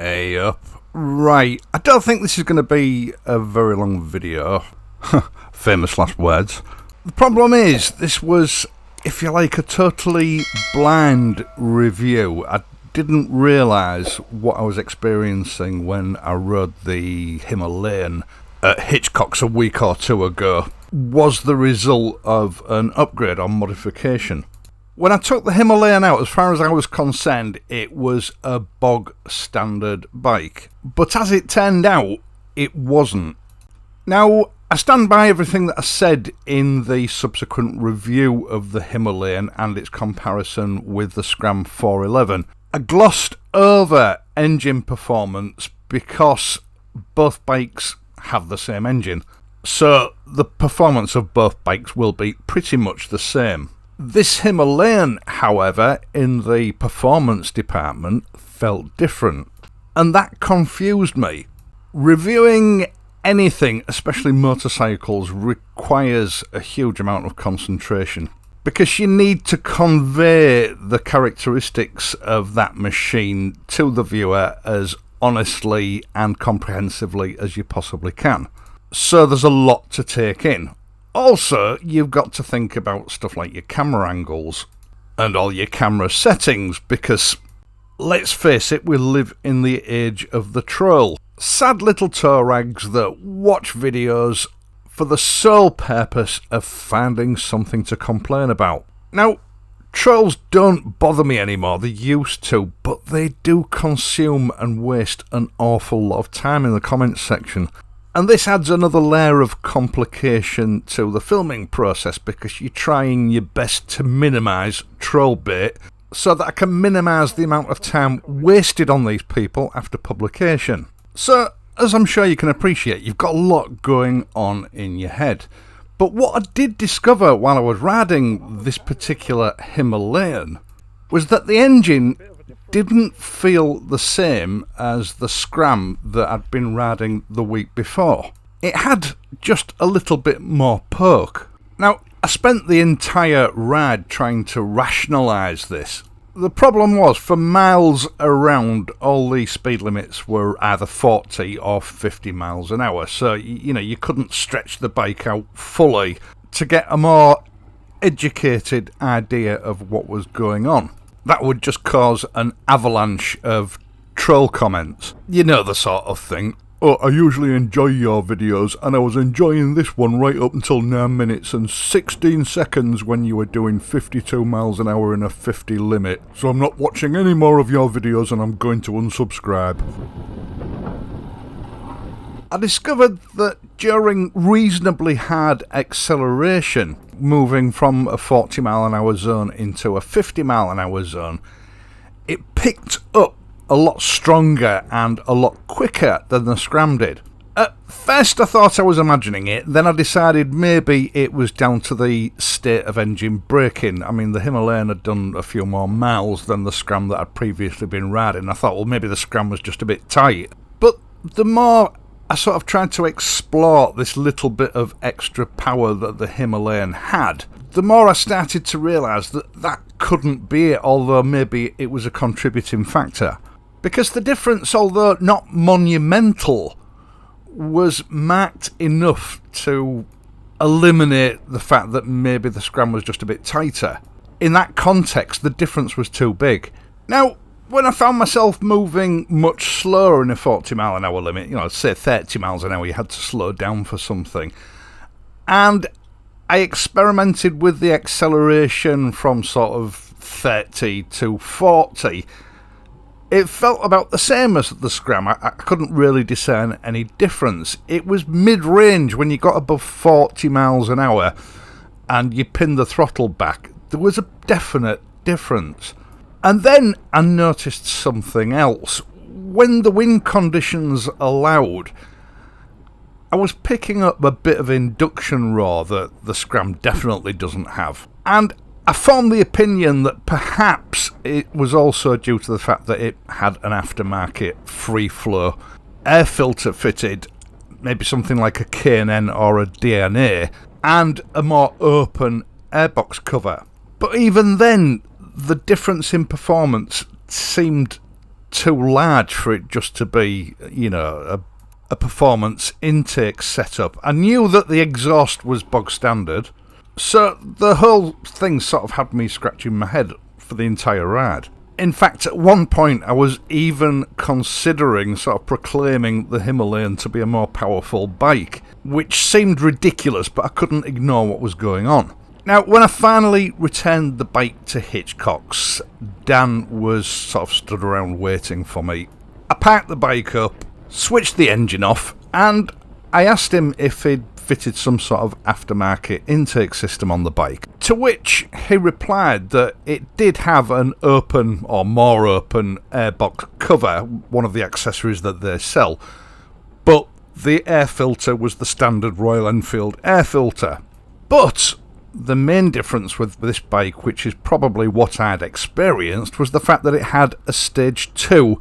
Hey up. Right, I don't think this is going to be a very long video. Famous last words. The problem is, this was, if you like, a totally blind review. I didn't realise what I was experiencing when I rode the Himalayan at Hitchcock's a week or two ago was the result of an upgrade or modification. When I took the Himalayan out, as far as I was concerned, it was a bog standard bike. But as it turned out, it wasn't. Now, I stand by everything that I said in the subsequent review of the Himalayan and its comparison with the Scram 411. I glossed over engine performance because both bikes have the same engine. So the performance of both bikes will be pretty much the same. This Himalayan, however, in the performance department, felt different. And that confused me. Reviewing anything, especially motorcycles, requires a huge amount of concentration. Because you need to convey the characteristics of that machine to the viewer as honestly and comprehensively as you possibly can. So there's a lot to take in. Also, you've got to think about stuff like your camera angles and all your camera settings because, let's face it, we live in the age of the troll. Sad little tow rags that watch videos for the sole purpose of finding something to complain about. Now, trolls don't bother me anymore, they used to, but they do consume and waste an awful lot of time in the comments section. And this adds another layer of complication to the filming process because you're trying your best to minimise troll bait so that I can minimise the amount of time wasted on these people after publication. So, as I'm sure you can appreciate, you've got a lot going on in your head. But what I did discover while I was riding this particular Himalayan was that the engine didn't feel the same as the Scram that I'd been riding the week before. It had just a little bit more poke. Now, I spent the entire ride trying to rationalise this. The problem was, for miles around, all the speed limits were either 40 or 50 miles an hour, so you couldn't stretch the bike out fully to get a more educated idea of what was going on. That would just cause an avalanche of troll comments. You know the sort of thing. Oh, I usually enjoy your videos, and I was enjoying this one right up until 9 minutes and 16 seconds when you were doing 52 miles an hour in a 50 limit. So I'm not watching any more of your videos and I'm going to unsubscribe. I discovered that during reasonably hard acceleration, moving from a 40 mile an hour zone into a 50 mile an hour zone, it picked up a lot stronger and a lot quicker than the Scram did. At first I thought I was imagining it, then I decided maybe it was down to the state of engine braking. I mean, the Himalayan had done a few more miles than the Scram that I'd previously been riding. I thought, well, maybe the Scram was just a bit tight. But the more I sort of tried to explore this little bit of extra power that the Himalayan had, the more I started to realise that that couldn't be it, although maybe it was a contributing factor. Because the difference, although not monumental, was marked enough to eliminate the fact that maybe the Scram was just a bit tighter. In that context, the difference was too big. Now, when I found myself moving much slower in a 40 mile an hour limit, say 30 miles an hour, you had to slow down for something. And I experimented with the acceleration from sort of 30 to 40. It felt about the same as the Scram. I couldn't really discern any difference. It was mid-range when you got above 40 miles an hour and you pinned the throttle back. There was a definite difference. And then I noticed something else. When the wind conditions allowed, I was picking up a bit of induction roar that the Scram definitely doesn't have. And I formed the opinion that perhaps it was also due to the fact that it had an aftermarket free-flow air filter fitted, maybe something like a K&N or a DNA, and a more open airbox cover. But even then, the difference in performance seemed too large for it just to be, you know, a performance intake setup. I knew that the exhaust was bog standard, so the whole thing sort of had me scratching my head for the entire ride. In fact, at one point I was even considering sort of proclaiming the Himalayan to be a more powerful bike, which seemed ridiculous, but I couldn't ignore what was going on. Now, when I finally returned the bike to Hitchcock's, Dan was sort of stood around waiting for me. I parked the bike up, switched the engine off, and I asked him if he'd fitted some sort of aftermarket intake system on the bike, to which he replied that it did have an open or more open airbox cover, one of the accessories that they sell, but the air filter was the standard Royal Enfield air filter. But the main difference with this bike, which is probably what I'd experienced, was the fact that it had a Stage 2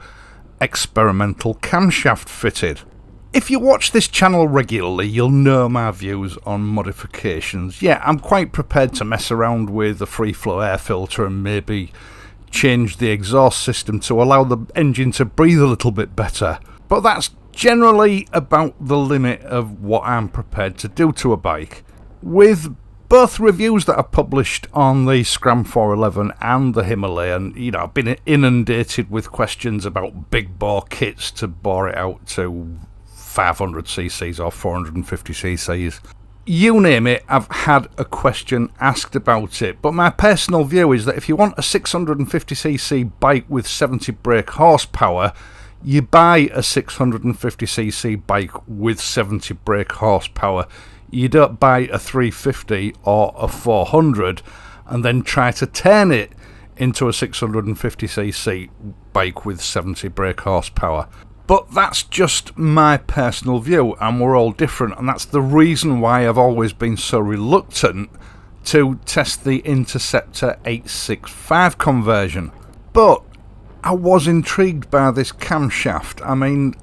experimental camshaft fitted. If you watch this channel regularly, you'll know my views on modifications. Yeah, I'm quite prepared to mess around with the free flow air filter and maybe change the exhaust system to allow the engine to breathe a little bit better. But that's generally about the limit of what I'm prepared to do to a bike. With both reviews that I've published on the Scram 411 and the Himalayan, you know, I've been inundated with questions about big bore kits to bore it out to 500cc's or 450cc's. You name it, I've had a question asked about it. But my personal view is that if you want a 650cc bike with 70 brake horsepower, you buy a 650cc bike with 70 brake horsepower. You don't buy a 350 or a 400 and then try to turn it into a 650cc bike with 70 brake horsepower. But that's just my personal view, and we're all different, and that's the reason why I've always been so reluctant to test the Interceptor 865 conversion. But I was intrigued by this camshaft. I mean,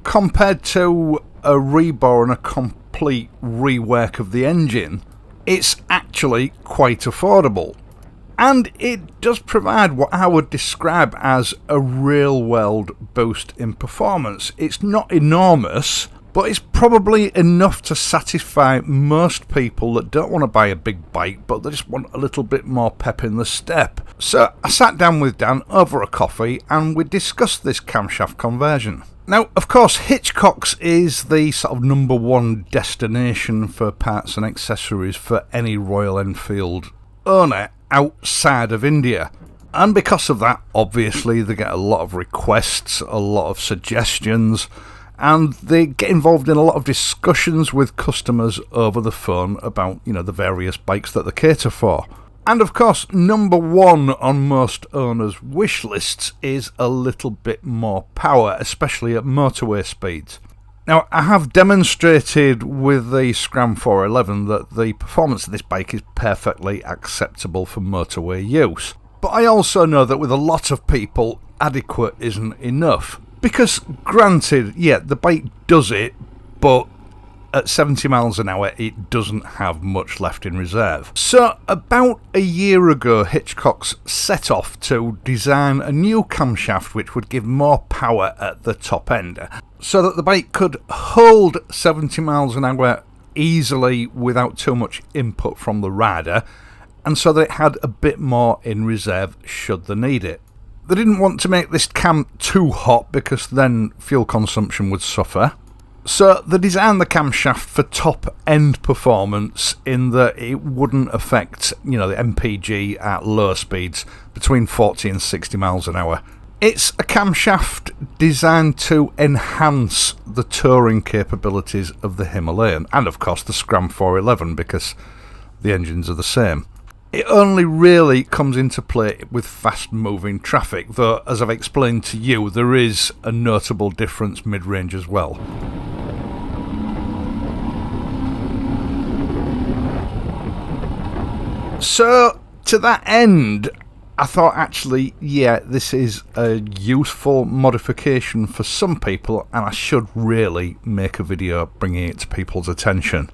compared to a rebore and a complete rework of the engine, it's actually quite affordable. And it does provide what I would describe as a real-world boost in performance. It's not enormous, but it's probably enough to satisfy most people that don't want to buy a big bike, but they just want a little bit more pep in the step. So I sat down with Dan over a coffee and we discussed this camshaft conversion. Now, of course, Hitchcock's is the sort of #1 destination for parts and accessories for any Royal Enfield owner outside of India. And because of that, obviously, they get a lot of requests, a lot of suggestions, and they get involved in a lot of discussions with customers over the phone about, you know, the various bikes that they cater for. And of course, #1 on most owners' wish lists is a little bit more power, especially at motorway speeds. Now, I have demonstrated with the Scram 411 that the performance of this bike is perfectly acceptable for motorway use. But I also know that with a lot of people, adequate isn't enough. Because, granted, yeah, the bike does it, but at 70 miles an hour, it doesn't have much left in reserve. So, about a year ago, Hitchcock's set off to design a new camshaft which would give more power at the top end, so that the bike could hold 70 miles an hour easily without too much input from the rider, and so that it had a bit more in reserve should they need it. They didn't want to make this cam too hot because then fuel consumption would suffer. So they designed the camshaft for top end performance in that it wouldn't affect, you know, the MPG at low speeds between 40 and 60 miles an hour. It's a camshaft designed to enhance the touring capabilities of the Himalayan and of course the Scram 411 because the engines are the same. It only really comes into play with fast-moving traffic, though, as I've explained to you, there is a notable difference mid-range as well. So, to that end, I thought actually, yeah, this is a useful modification for some people, and I should really make a video bringing it to people's attention.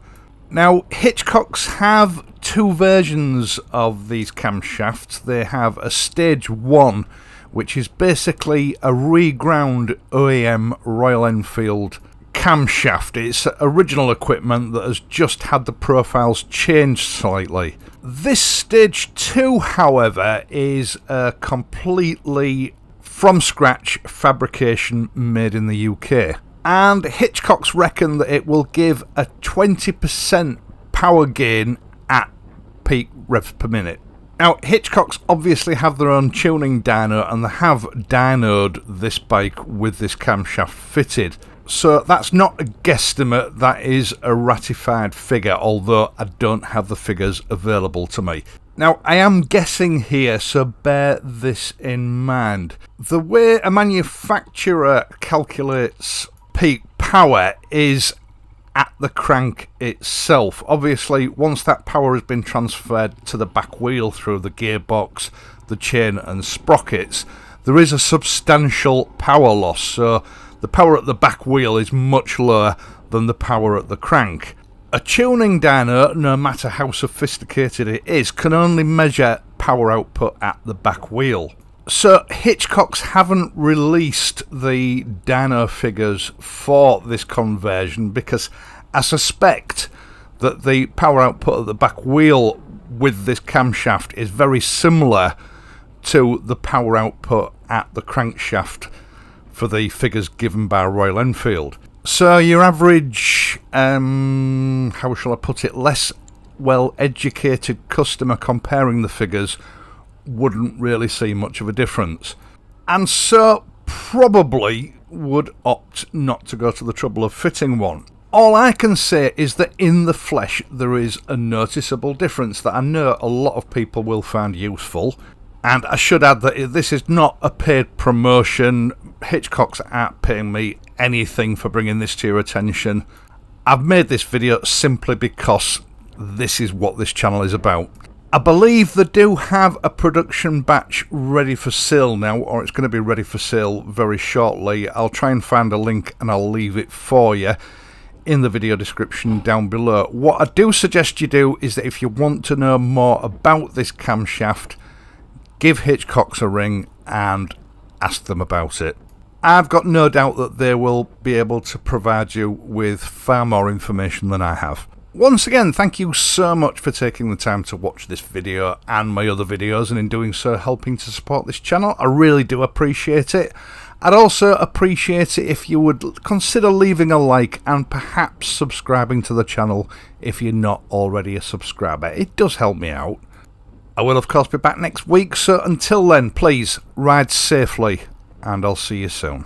Now, Hitchcock's have two versions of these camshafts. They have a Stage 1, which is basically a reground OEM Royal Enfield camshaft. It's original equipment that has just had the profiles changed slightly. This stage 2, however, is a completely from scratch fabrication made in the UK. And Hitchcocks reckon that it will give a 20% power gain at peak revs per minute. Now, Hitchcocks obviously have their own tuning dyno, and they have dynoed this bike with this camshaft fitted. So that's not a guesstimate, that is a ratified figure, although I don't have the figures available to me. Now, I am guessing here, so bear this in mind. The way a manufacturer calculates peak power is at the crank itself. Obviously, once that power has been transferred to the back wheel through the gearbox, the chain and sprockets, there is a substantial power loss, so the power at the back wheel is much lower than the power at the crank. A tuning dyno, no matter how sophisticated it is, can only measure power output at the back wheel. So Hitchcocks haven't released the dyno figures for this conversion because I suspect that the power output at the back wheel with this camshaft is very similar to the power output at the crankshaft for the figures given by Royal Enfield. So your average, how shall I put it, less well-educated customer comparing the figures wouldn't really see much of a difference, and so probably would opt not to go to the trouble of fitting one. All I can say is that in the flesh there is a noticeable difference that I know a lot of people will find useful. And I should add that this is not a paid promotion. Hitchcocks aren't paying me anything for bringing this to your attention. I've made this video simply because this is what this channel is about. I believe they do have a production batch ready for sale now, or it's going to be ready for sale very shortly. I'll try and find a link and I'll leave it for you in the video description down below. What I do suggest you do is that if you want to know more about this camshaft, give Hitchcocks a ring and ask them about it. I've got no doubt that they will be able to provide you with far more information than I have. Once again, thank you so much for taking the time to watch this video and my other videos, and in doing so helping to support this channel. I really do appreciate it. I'd also appreciate it if you would consider leaving a like and perhaps subscribing to the channel if you're not already a subscriber. It does help me out. I will of course be back next week, so until then, please ride safely and I'll see you soon.